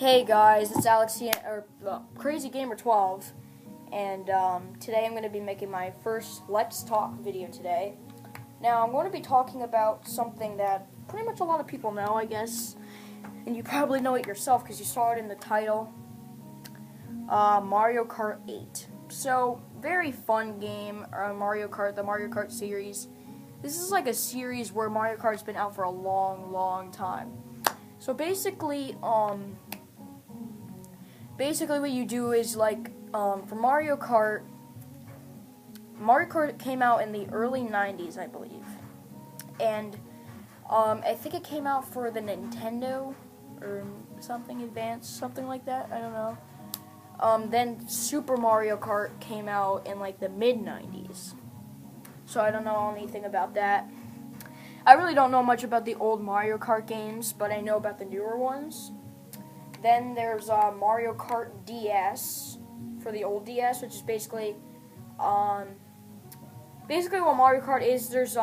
Hey guys, it's Alex here, Crazy Gamer 12, and today I'm going to be making my first Let's Talk video today. Now I'm going to be talking about something that pretty much a lot of people know, I guess, and you probably know it yourself because you saw it in the title. Mario Kart 8. So, very fun game, Mario Kart, the Mario Kart series. This is like a series where Mario Kart's been out for a long time. So basically, what you do is, like, for Mario Kart came out in the early 90s, I believe. And, I think it came out for the Nintendo, or something advanced, something like that, I don't know. Then Super Mario Kart came out in, like, the mid-90s. So I don't know anything about that. I really don't know much about the old Mario Kart games, but I know about the newer ones. Then there's Mario Kart DS for the old DS, which is basically what Mario Kart is. There's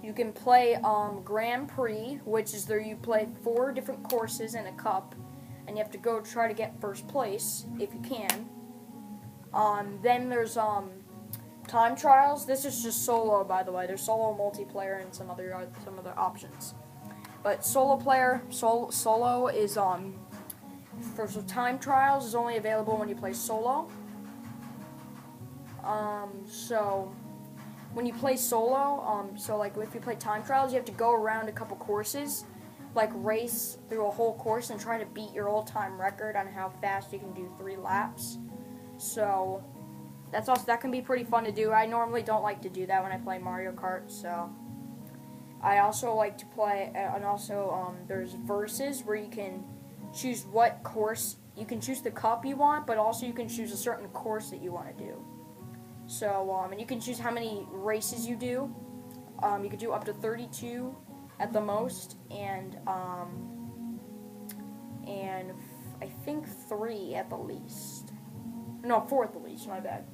you can play Grand Prix, which is there you play 4 different courses in a cup, and you have to go try to get first place if you can. Then there's time trials. This is just solo, by the way. There's solo, multiplayer, and some other options. But solo is for time trials is only available when you play solo. So when you play solo, so like if you play time trials, you have to go around a couple courses, like race through a whole course and try to beat your all-time record on how fast you can do 3 laps. So that can be pretty fun to do. I normally don't like to do that when I play Mario Kart, so I also like to play, and also there's versus where you can choose what course, you can choose the cup you want, but also you can choose a certain course that you want to do. So, and you can choose how many races you do. You could do up to 32 at the most, and I think 3 at the least. No, 4 at the least, my bad.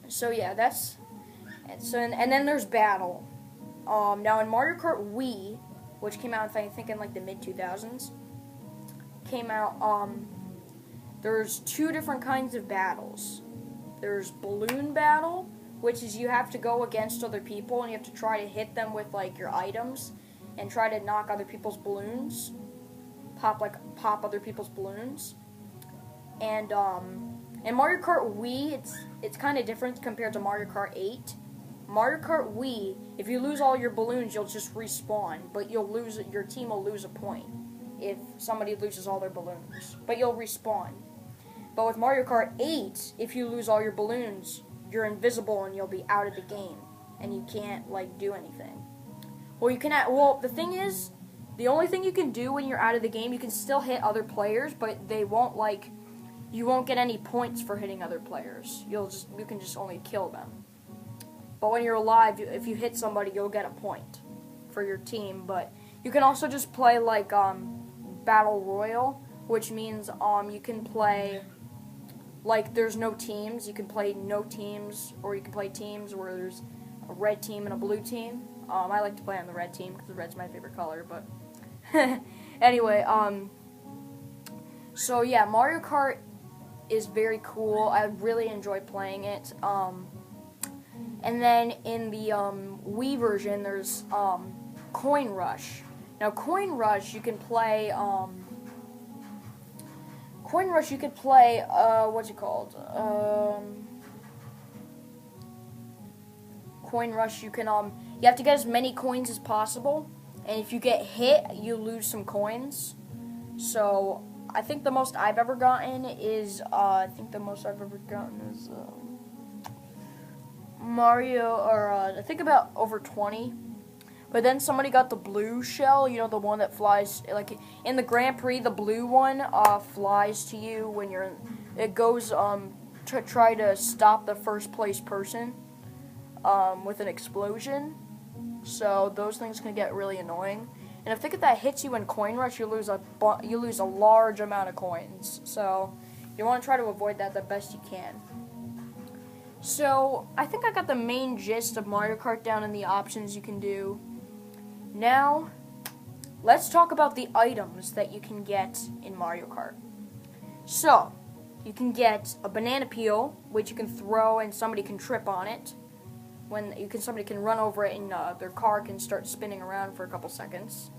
So yeah, and then there's battle. Now in Mario Kart Wii, which came out I think in like the mid-2000s, came out, there's 2 different kinds of battles. There's balloon battle, which is you have to go against other people and you have to try to hit them with like your items and try to knock other people's balloons, pop other people's balloons. And in Mario Kart Wii, it's kind of different compared to Mario Kart 8. Mario Kart Wii, if you lose all your balloons, you'll just respawn, but your team will lose a point if somebody loses all their balloons, but you'll respawn. But with Mario Kart 8, if you lose all your balloons, you're invisible and you'll be out of the game, and you can't like do anything. Well, the thing is, the only thing you can do when you're out of the game, you can still hit other players, but you won't get any points for hitting other players. You can just only kill them. But when you're alive, if you hit somebody, you'll get a point for your team. But you can also just play like Battle Royale, which means you can play like there's no teams. You can play no teams, or you can play teams where there's a red team and a blue team. I like to play on the red team because the red's my favorite color. But anyway, so yeah, Mario Kart is very cool. I really enjoy playing it. And then in the Wii version, there's Coin Rush. Now, Coin Rush, you can play. What's it called? Coin Rush. You have to get as many coins as possible, and if you get hit, you lose some coins. So I think the most I've ever gotten is Mario, or I think about over 20. But then somebody got the blue shell, you know, the one that flies, like in the Grand Prix, the blue one flies to you when it goes to try to stop the first place person with an explosion. So those things can get really annoying. And if that hits you in Coin Rush, you lose a large amount of coins. So you want to try to avoid that the best you can. So I think I got the main gist of Mario Kart down in the options you can do. Now let's talk about the items that you can get in Mario Kart. So, you can get a banana peel, which you can throw and somebody can trip on it. Somebody can run over it and their car can start spinning around for a couple seconds.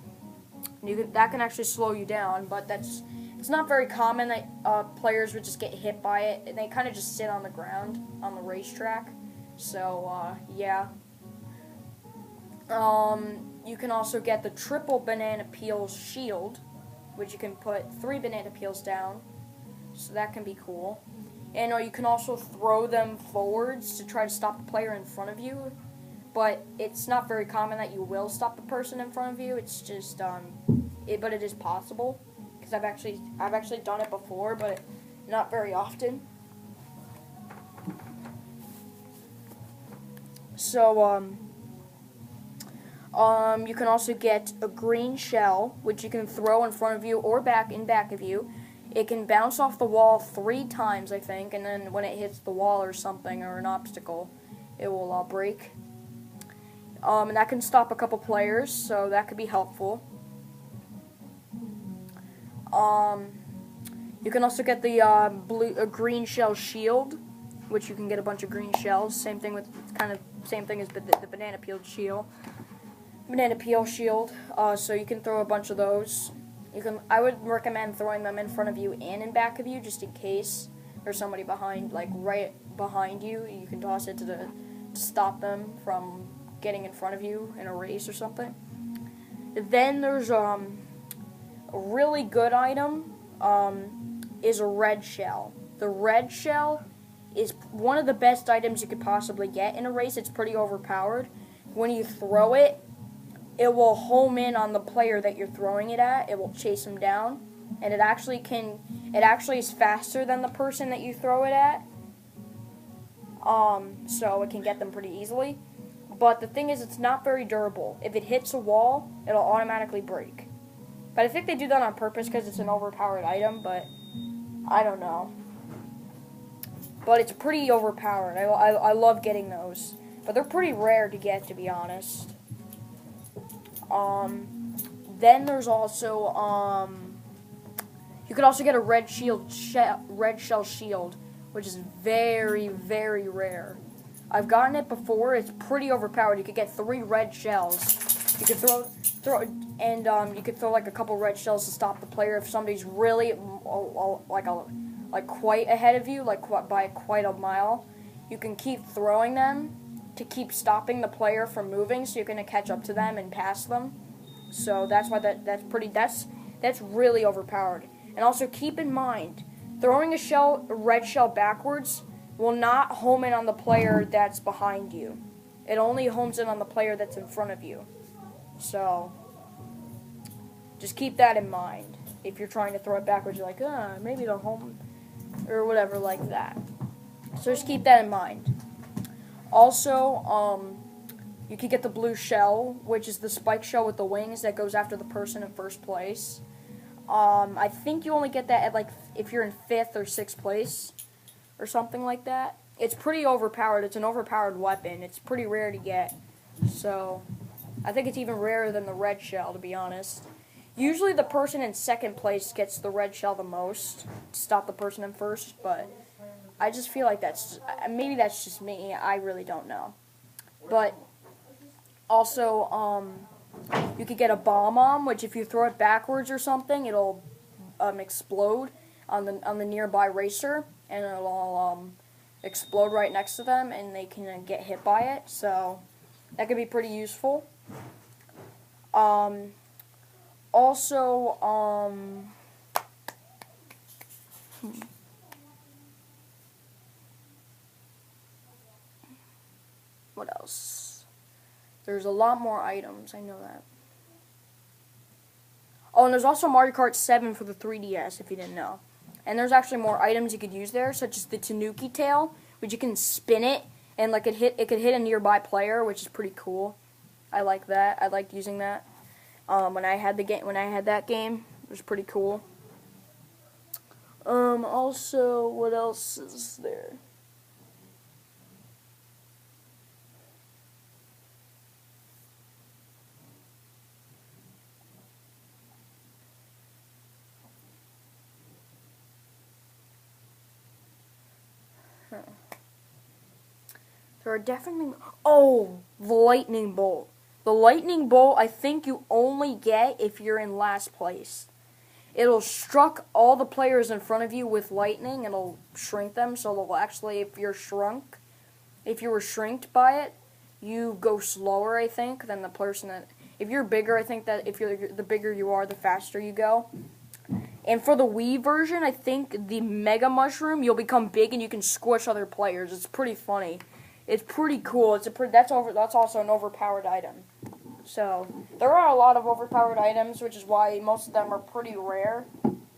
That can actually slow you down, but it's not very common that players would just get hit by it, and they kind of just sit on the ground on the racetrack. So yeah. You can also get the triple banana peel shield, which you can put 3 banana peels down. So that can be cool. And you can also throw them forwards to try to stop the player in front of you. But it's not very common that you will stop the person in front of you. It's just, but it is possible. Because I've actually done it before, but not very often. So, you can also get a green shell, which you can throw in front of you or back of you. It can bounce off the wall 3 times, I think, and then when it hits the wall or something, or an obstacle, it will break. And that can stop a couple players, so that could be helpful. You can also get the green shell shield, which you can get a bunch of green shells. Same thing as the banana peel shield. So you can throw a bunch of those. I would recommend throwing them in front of you and in back of you, just in case there's somebody right behind you. You can toss it to stop them from getting in front of you in a race or something. Then there's a really good item is a red shell. The red shell is one of the best items you could possibly get in a race. It's pretty overpowered. When you throw it, it will home in on the player that you're throwing it at. It will chase him down, and it actually is faster than the person that you throw it at. So it can get them pretty easily. But the thing is, it's not very durable. If it hits a wall, it'll automatically break. But I think they do that on purpose because it's an overpowered item, but I don't know. But it's pretty overpowered. I love getting those. But they're pretty rare to get, to be honest. Then there's also, you could also get a red shell shield, which is very, very rare. I've gotten it before. It's pretty overpowered. You could get 3 red shells. You could you could throw like a couple red shells to stop the player if somebody's really quite ahead of you, by quite a mile. You can keep throwing them to keep stopping the player from moving, so you're gonna catch up to them and pass them. So that's why that's really overpowered. And also keep in mind, throwing a red shell backwards will not home in on the player that's behind you. It only homes in on the player that's in front of you. So just keep that in mind. If you're trying to throw it backwards, you're like, maybe it'll home, or whatever like that. So just keep that in mind. Also, you could get the blue shell, which is the spike shell with the wings that goes after the person in first place. I think you only get that at if you're in 5th or 6th place or something like that. It's pretty overpowered. It's an overpowered weapon. It's pretty rare to get. So I think it's even rarer than the red shell, to be honest. Usually the person in 2nd place gets the red shell the most to stop the person in 1st, but I just feel like maybe that's just me. I really don't know. But also, you could get a bomb, which if you throw it backwards or something, it'll explode on the nearby racer, and it'll explode right next to them, and they can get hit by it. So that could be pretty useful. Also, what else? There's a lot more items, I know that. Oh, and there's also Mario Kart 7 for the 3DS, if you didn't know. And there's actually more items you could use there, such as the Tanuki tail, which you can spin it, and it could hit a nearby player, which is pretty cool. I like that. I liked using that. When I had that game, it was pretty cool. Also, what else is there? There are definitely... Oh, the lightning bolt. The lightning bolt, I think you only get if you're in last place. It'll struck all the players in front of you with lightning, and it'll shrink them, so they'll actually, if you were shrinked by it, you go slower, I think, than the person that... If you're bigger, I think that the bigger you are, the faster you go. And for the Wii version, I think the Mega Mushroom, you'll become big and you can squish other players. It's pretty funny. It's pretty cool. That's also an overpowered item. So there are a lot of overpowered items, which is why most of them are pretty rare.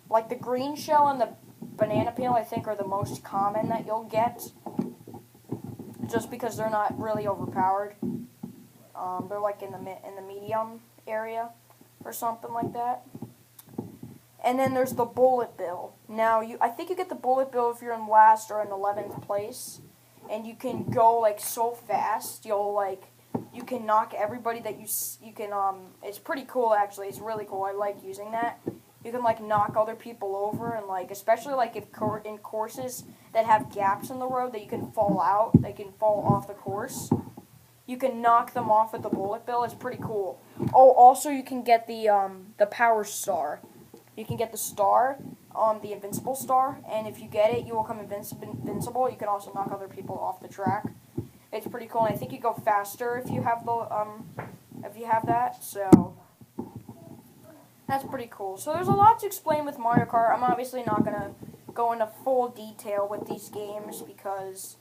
Like the green shell and the banana peel, I think, are the most common that you'll get, just because they're not really overpowered. They're like in the medium area or something like that. And then there's the bullet bill. Now, I think you get the bullet bill if you're in last or in 11th place, and you can go like so fast. You can knock everybody that you can. It's pretty cool actually. It's really cool. I like using that. You can like knock other people over, and like especially like if in courses that have gaps in the road that you can fall out, they can fall off the course. You can knock them off with the bullet bill. It's pretty cool. Oh, also you can get the power star. You can get the star, the invincible star, and if you get it, you will become invincible. You can also knock other people off the track. It's pretty cool, and I think you go faster if you have that. So that's pretty cool. So there's a lot to explain with Mario Kart. I'm obviously not gonna go into full detail with these games because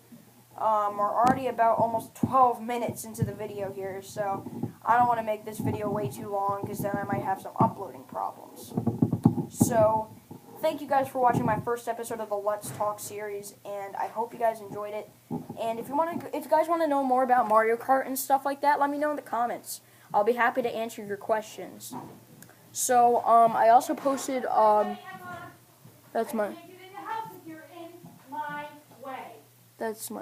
we're already about almost 12 minutes into the video here. So I don't want to make this video way too long because then I might have some uploading problems. So, thank you guys for watching my first episode of the Let's Talk series, and I hope you guys enjoyed it. And if you guys want to know more about Mario Kart and stuff like that, let me know in the comments. I'll be happy to answer your questions. So, I also posted, that's my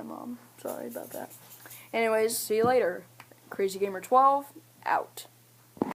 mom. Sorry about that. Anyways, see you later. Crazy Gamer 12, out.